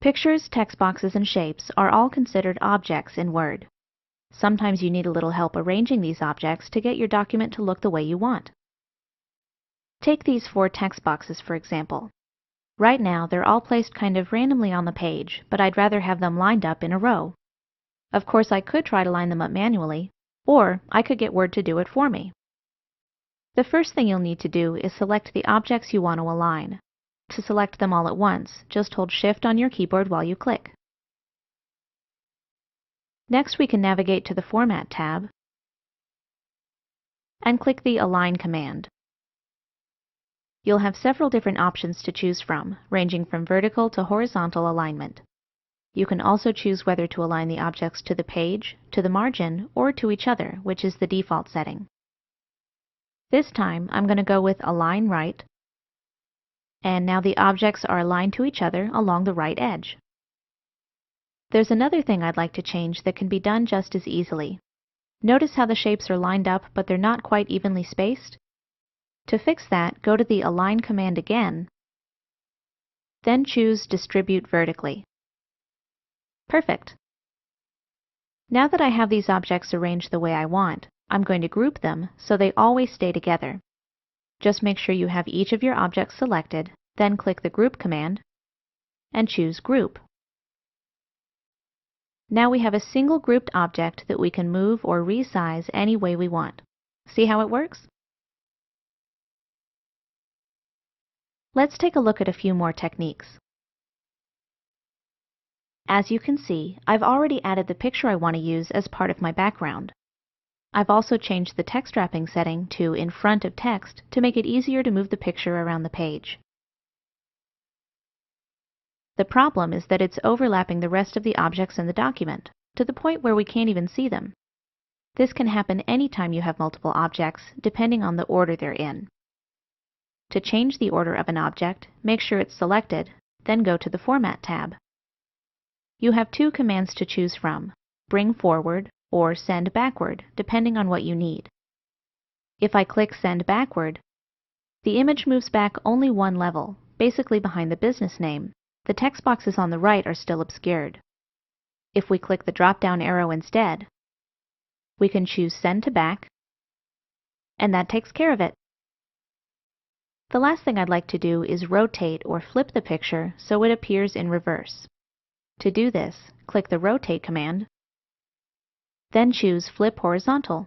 Pictures, text boxes, and shapes are all considered objects in Word. Sometimes you need a little help arranging these objects to get your document to look the way you want. Take these 4 text boxes, for example. Right now, they're all placed kind of randomly on the page, but I'd rather have them lined up in a row. Of course, I could try to line them up manually, or I could get Word to do it for me. The first thing you'll need to do is select the objects you want to align. To select them all at once, just hold Shift on your keyboard while you click. Next, we can navigate to the Format tab and click the Align command. You'll have several different options to choose from, ranging from vertical to horizontal alignment. You can also choose whether to align the objects to the page, to the margin, or to each other, which is the default setting. This time, I'm going to go with Align Right, and now the objects are aligned to each other along the right edge. There's another thing I'd like to change that can be done just as easily. Notice how the shapes are lined up, but they're not quite evenly spaced? To fix that, go to the Align command again, then choose Distribute Vertically. Perfect! Now that I have these objects arranged the way I want, I'm going to group them so they always stay together. Just make sure you have each of your objects selected, then click the Group command, and choose Group. Now we have a single grouped object that we can move or resize any way we want. See how it works? Let's take a look at a few more techniques. As you can see, I've already added the picture I want to use as part of my background. I've also changed the text wrapping setting to In Front of Text to make it easier to move the picture around the page. The problem is that it's overlapping the rest of the objects in the document, to the point where we can't even see them. This can happen anytime you have multiple objects, depending on the order they're in. To change the order of an object, make sure it's selected, then go to the Format tab. You have 2 commands to choose from, Bring Forward or Send Backward, depending on what you need. If I click Send Backward, the image moves back only 1 level, basically behind the business name. The text boxes on the right are still obscured. If we click the drop-down arrow instead, we can choose Send to Back, and that takes care of it. The last thing I'd like to do is rotate or flip the picture so it appears in reverse. To do this, click the Rotate command, then choose Flip Horizontal.